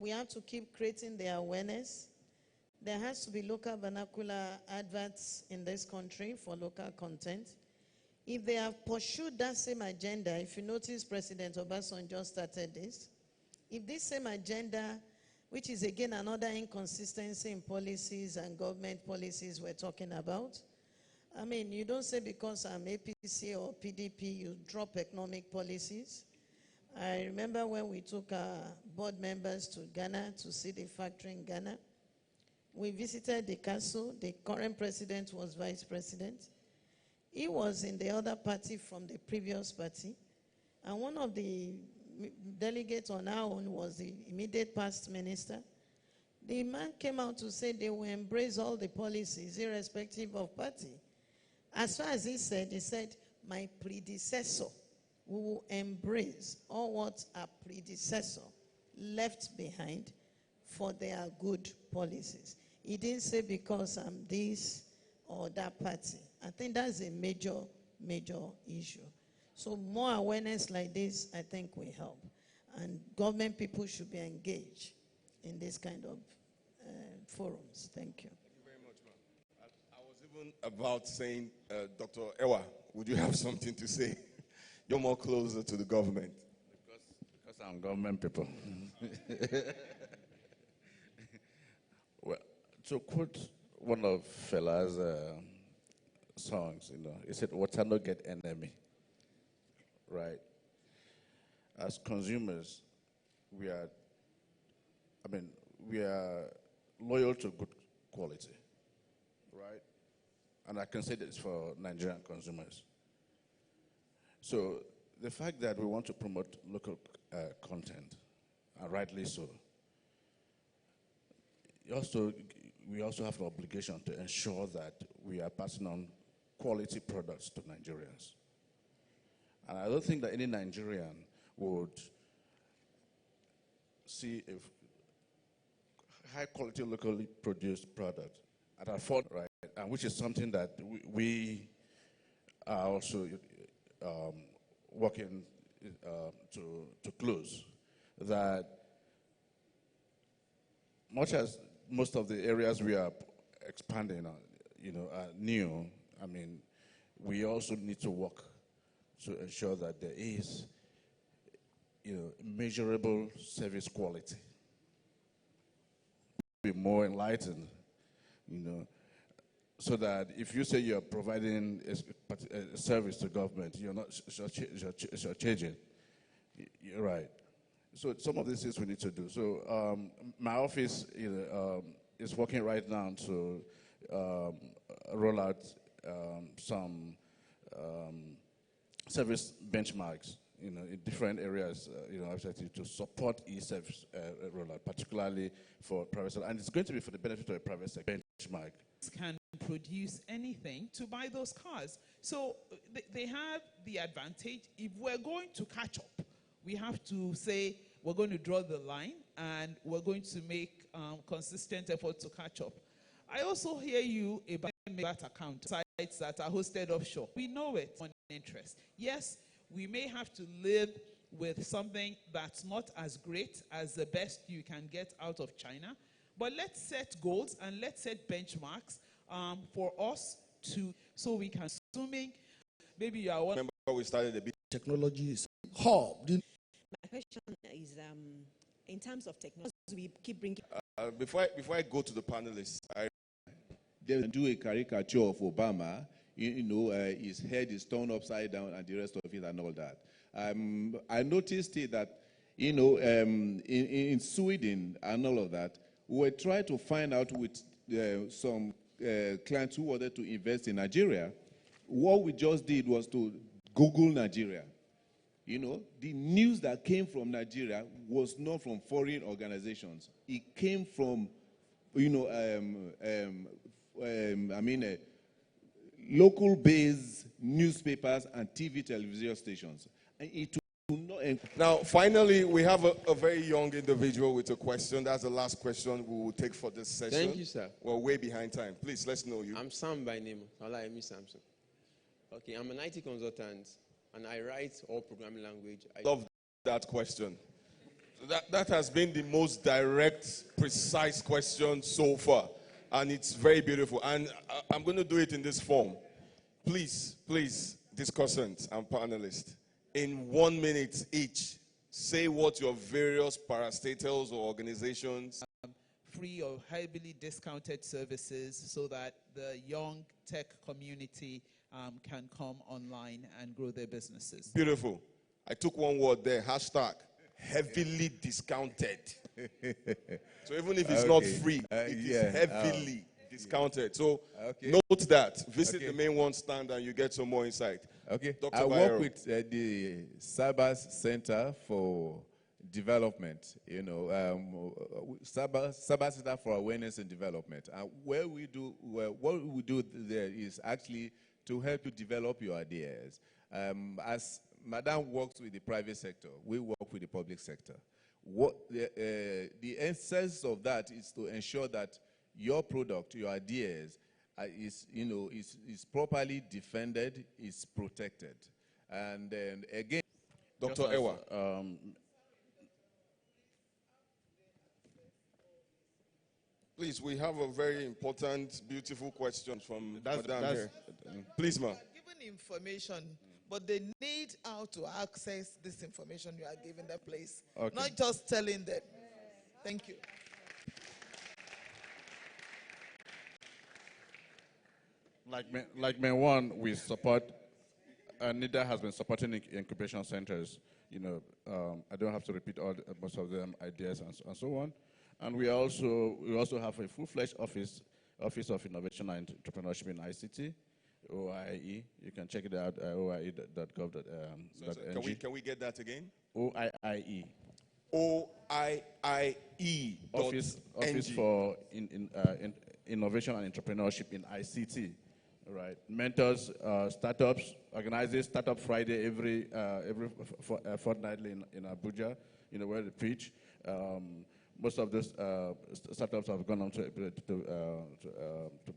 We have to keep creating the awareness. There has to be local vernacular adverts in this country for local content. If they have pursued that same agenda, if you notice President Obasanjo started this, if this same agenda, which is again another inconsistency in policies and government policies we're talking about, I mean, you don't say because I'm APC or PDP, you drop economic policies. I remember when we took our board members to Ghana to see the factory in Ghana. We visited the castle. The current president was vice president. He was in the other party from the previous party. And one of the delegates on our own was the immediate past minister. The man came out to say they will embrace all the policies irrespective of party. As far as he said, my predecessor, we will embrace all what our predecessor left behind for their good policies. He didn't say because I'm this or that party. I think that's a major, major issue. So more awareness like this, I think, will help. And government people should be engaged in this kind of forums. Thank you. Thank you very much, ma'am. I was even about saying, Dr. Ewa, would you have something to say? You're more closer to the government. Because I'm government people. Well, to quote one of Fela's songs, he said, "Water no get enemy." Right? As consumers, we are loyal to good quality, right? And I can say this for Nigerian consumers. So the fact that we want to promote local content, and rightly so, we also have an obligation to ensure that we are passing on quality products to Nigerians. And I don't think that any Nigerian would see a high-quality, locally produced product at afford, right? And which is something that we are also working to close. That much as most of the areas we are expanding on, are new, I mean, we also need to work to ensure that there is, measurable service quality. Be more enlightened, so that if you say you're providing a service to government, you're not changing. You're right. So some of these things we need to do. So my office is working right now to roll out some service benchmarks, in different areas, to support e-service rollout, particularly for private sector. And it's going to be for the benefit of the private sector benchmark. Can produce anything to buy those cars. So they have the advantage. If we're going to catch up, we have to say we're going to draw the line and we're going to make consistent effort to catch up. I also hear you about that account, sites that are hosted offshore. We know it on interest. Yes, we may have to live with something that's not as great as the best you can get out of China, but let's set goals and let's set benchmarks for us so we can, assuming maybe you are one. Remember we started a bit. Technology is hub. My question is, in terms of technology, we keep bringing. Before I go to the panelists, they do a caricature of Obama. His head is turned upside down and the rest of it and all that. I noticed that, in Sweden and all of that, we tried to find out with some clients who wanted to invest in Nigeria. What we just did was to Google Nigeria. The news that came from Nigeria was not from foreign organizations. It came from, local-based newspapers and TV television stations. And it will not. Now, finally, we have a very young individual with a question. That's the last question we will take for this session. Thank you, sir. We're way behind time. Please, let's know you. I'm Sam by name. Olayemi Samson. Okay, I'm an IT consultant, and I write all programming language. Love that question. That has been the most direct, precise question so far. And it's very beautiful. And I'm going to do it in this form. Please, discussants and panelists, in 1 minute each, say what your various parastatals or organizations. Free or heavily discounted services so that the young tech community can come online and grow their businesses. Beautiful. I took one word there, hashtag heavily discounted. So even if it's not free, it is heavily discounted. So note that. Visit the main one stand and you get some more insight. Okay. Dr. I Bayero. work with the Cyber Center for Development, Cyber Center for Awareness and Development. And what we do there is actually to help you develop your ideas. As Madam works with the private sector, we work with the public sector. What the essence of that is to ensure that your product, your ideas, is properly defended, is protected, and then again, Dr. Ewa. Please, we have a very important, beautiful question from Madam here. Please, ma'am. Given information, but they need how to access this information you are giving the place, not just telling them. Thank you. Like May One, we support, NIDA has been supporting incubation centers. I don't have to repeat most of them ideas and so on. And we also have a full-fledged Office of Innovation and Entrepreneurship in ICT, OIE. You can check it out at oie.gov.ng. Can we get that again? OIIE. OIIE. Office for Innovation and Entrepreneurship in ICT. Right. Mentors startups, organizes Startup Friday every fortnightly in Abuja, where they preach. Most of those startups have gone on to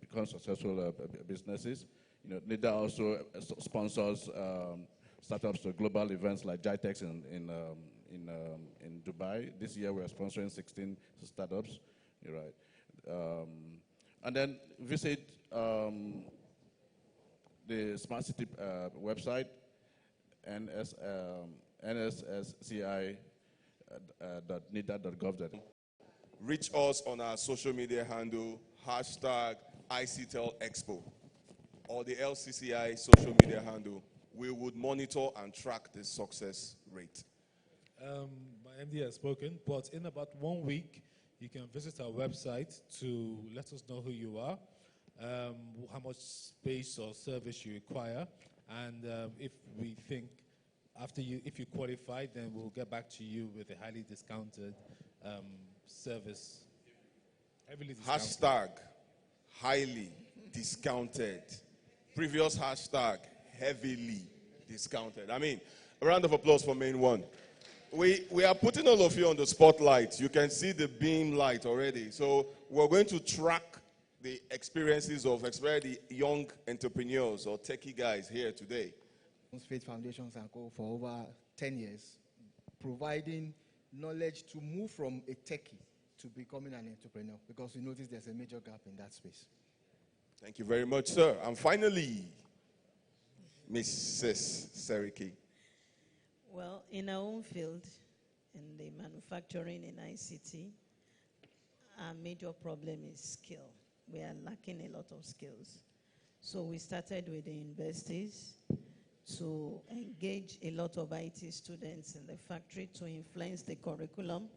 become successful businesses. NIDA also sponsors startups to global events like GITEX in Dubai. This year we are sponsoring 16 startups. You're right. And then visit the Smart City website, nssci.nida.gov.ng. Reach us on our social media handle, hashtag ICTEL Expo, or the LCCI social media handle. We would monitor and track the success rate. My MD has spoken, but in about 1 week, you can visit our website to let us know who you are, how much space or service you require, and if we think if you qualify, then we'll get back to you with a highly discounted service. Heavily discounted. Hashtag highly discounted. Previous hashtag heavily discounted. I mean, a round of applause for Main One. We are putting all of you on the spotlight. You can see the beam light already. So we're going to track the experiences of especially the young entrepreneurs or techie guys here today. Faith Foundations and Co. for over 10 years, providing knowledge to move from a techie to becoming an entrepreneur, because we notice there's a major gap in that space. Thank you very much, sir. And finally, Mrs. Seriki. Well, in our own field, in the manufacturing in ICT, our major problem is skill. We are lacking a lot of skills. So we started with the universities to engage a lot of IT students in the factory to influence the curriculum,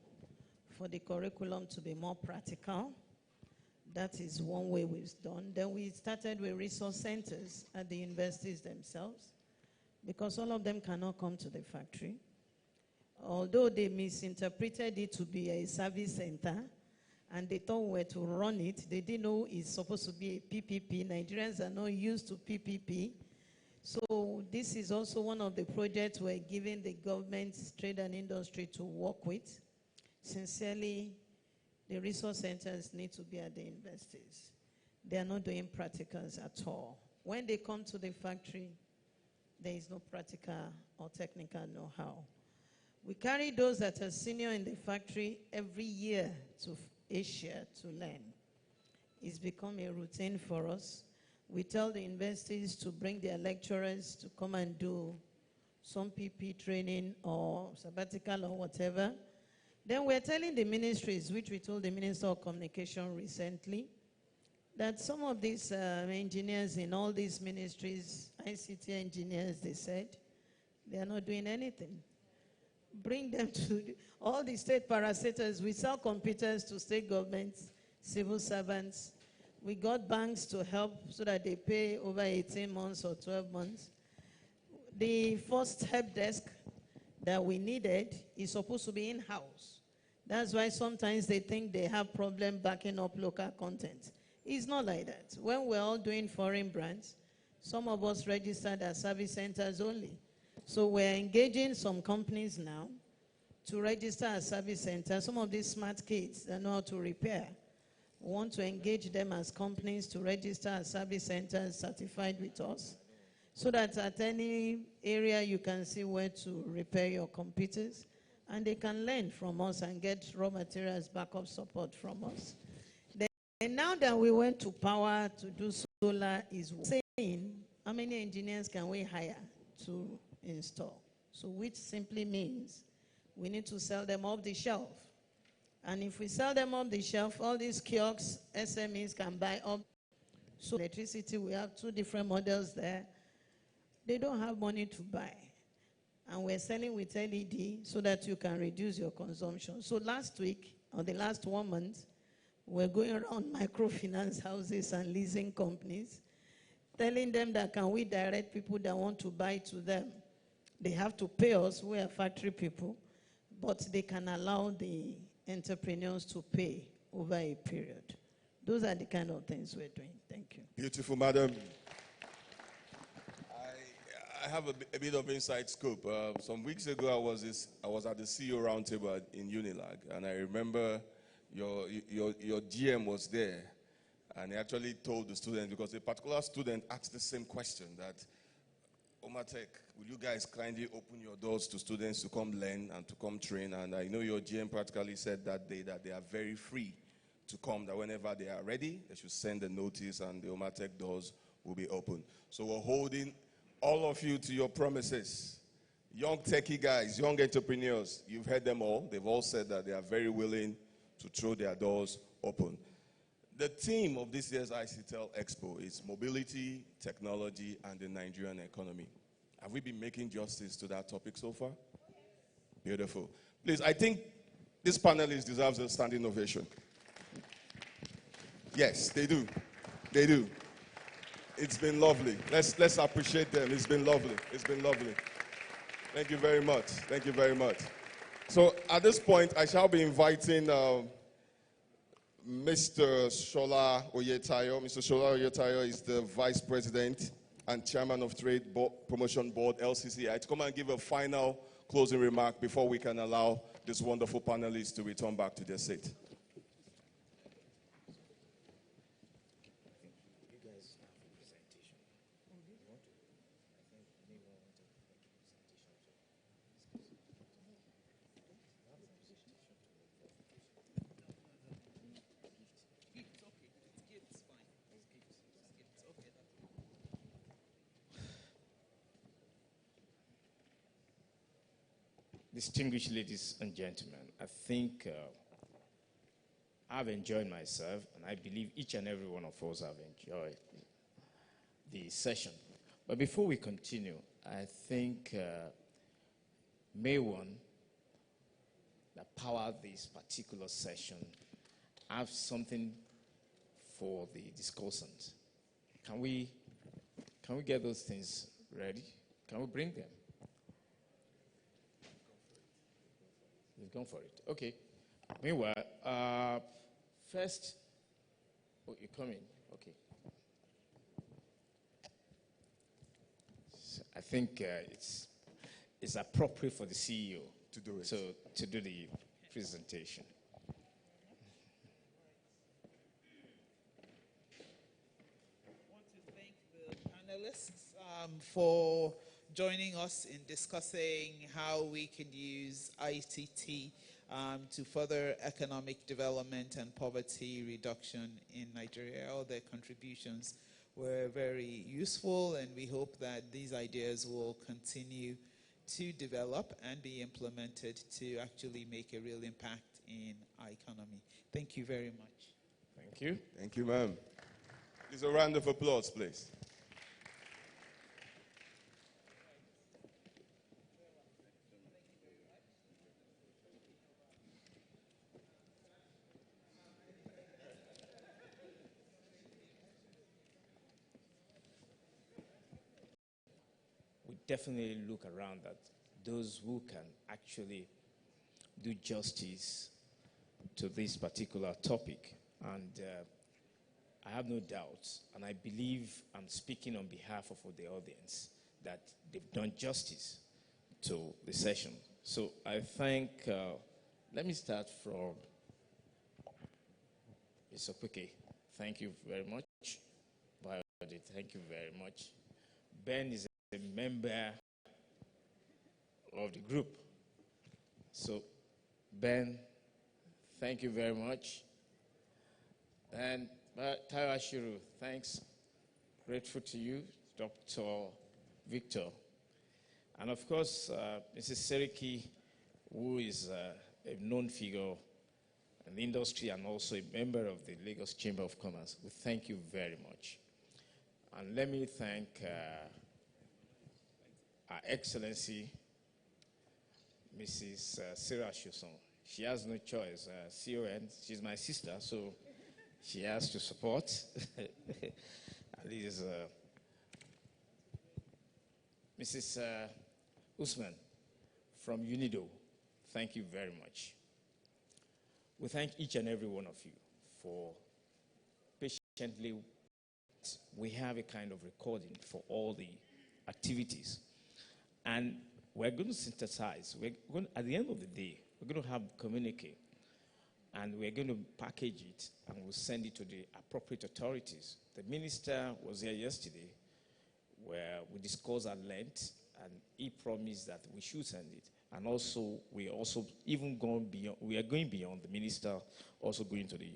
for the curriculum to be more practical. That is one way we've done. Then we started with resource centers at the universities themselves, because all of them cannot come to the factory. Although they misinterpreted it to be a service center, and they thought we were to run it, they didn't know it's supposed to be a PPP. Nigerians are not used to PPP. So this is also one of the projects we're giving the government, trade and industry to work with. Sincerely, the resource centers need to be at the universities. They are not doing practicals at all. When they come to the factory, there is no practical or technical know-how. We carry those that are senior in the factory every year to Asia to learn. It's become a routine for us. We tell the universities to bring their lecturers to come and do some PP training or sabbatical or whatever. Then we're telling the ministries, which we told the Minister of Communication recently, that some of these engineers in all these ministries, ICT engineers, they said, they are not doing anything. Bring them to all the state parastatals. We sell computers to state governments, civil servants. We got banks to help so that they pay over 18 months or 12 months. The first help desk that we needed is supposed to be in-house. That's why sometimes they think they have problem backing up local content. It's not like that. When we're all doing foreign brands, some of us registered as service centers only. So we're engaging some companies now to register as service centers. Some of these smart kids that know how to repair, we want to engage them as companies to register as service centers certified with us, so that at any area you can see where to repair your computers, and they can learn from us and get raw materials backup support from us. And now that we went to power to do solar, is saying how many engineers can we hire to install? So which simply means we need to sell them off the shelf. And if we sell them off the shelf, all these kiosks, SMEs can buy up. So electricity, we have two different models there. They don't have money to buy. And we're selling with LED so that you can reduce your consumption. So last week, or the last 1 month, we're going around microfinance houses and leasing companies, telling them that can we direct people that want to buy to them. They have to pay us, we are factory people, but they can allow the entrepreneurs to pay over a period. Those are the kind of things we're doing. Thank you. Beautiful, madam. I have a bit of inside scoop. Some weeks ago, I was at the CEO roundtable in Unilag, and I remember your GM was there, and he actually told the students, because a particular student asked the same question, that Omatech, will you guys kindly open your doors to students to come learn and to come train? And I know your GM practically said that day that they are very free to come, that whenever they are ready, they should send a notice and the Omatech doors will be open. So we're holding all of you to your promises. Young techie guys, young entrepreneurs, you've heard them all. They've all said that they are very willing to throw their doors open. The theme of this year's ICTEL Expo is mobility, technology, and the Nigerian economy. Have we been making justice to that topic so far? Beautiful. Please, I think this panelist deserves a standing ovation. Yes, they do. They do. It's been lovely. Let's appreciate them. It's been lovely. It's been lovely. Thank you very much. Thank you very much. So at this point, I shall be inviting Mr. Shola Oyetayo. Mr. Shola Oyetayo is the Vice President and Chairman of Trade Promotion Board, LCCI, to come and give a final closing remark before we can allow this wonderful panelists to return back to their seat. Distinguished ladies and gentlemen, I think I've enjoyed myself, and I believe each and every one of us have enjoyed the session. But before we continue, I think May 1, that powered this particular session, have something for the discussants. Can we get those things ready? Can we bring them? You've gone for it. Okay. Meanwhile, first, oh, you're coming. Okay. So I think it's appropriate for the CEO to do it. So to do the presentation. I want to thank the panelists for joining us in discussing how we can use ICT to further economic development and poverty reduction in Nigeria. All their contributions were very useful, and we hope that these ideas will continue to develop and be implemented to actually make a real impact in our economy. Thank you very much. Thank you. Thank you, ma'am. Please, a round of applause, please. We definitely look around at those who can actually do justice to this particular topic. And I have no doubts, and I believe I'm speaking on behalf of the audience, that they've done justice to the session. So I thank, let me start from Mr. Kweke. Thank you very much. Bayode, thank you very much. Ben is a member of the group. So, Ben, thank you very much. And Tayo Ashiru, thanks. Grateful to you, Dr. Victor. And of course, Mrs. Seriki, who is a known figure in the industry and also a member of the Lagos Chamber of Commerce. We thank you very much. And let me thank Her Excellency, Mrs. Sarah Shuson. She has no choice. CON, she's my sister, so she has to support. At least, Mrs. Usman from UNIDO, thank you very much. We thank each and every one of you for patiently. We have a kind of recording for all the activities. And we're going to synthesize. At the end of the day, we're going to have communique. And we're going to package it and we'll send it to the appropriate authorities. The minister was here yesterday where we discussed at length, and he promised that we should send it. And also, we are going beyond the minister, also going to the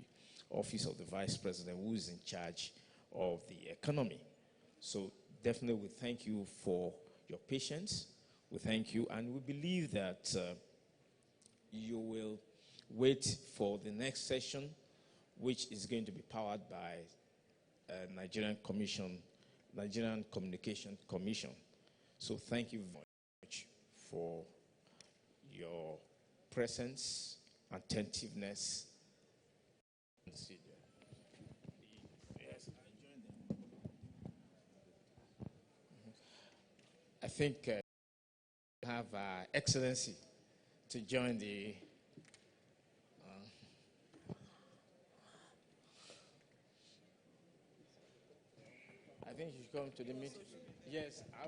office of the vice president, who is in charge of the economy. So definitely we thank you for your patience. We thank you, and we believe that you will wait for the next session, which is going to be powered by Nigerian Communication Commission. So thank you very much for your presence, attentiveness. Yes, I think have Excellency to join the I think you should come to the meeting. Yes, I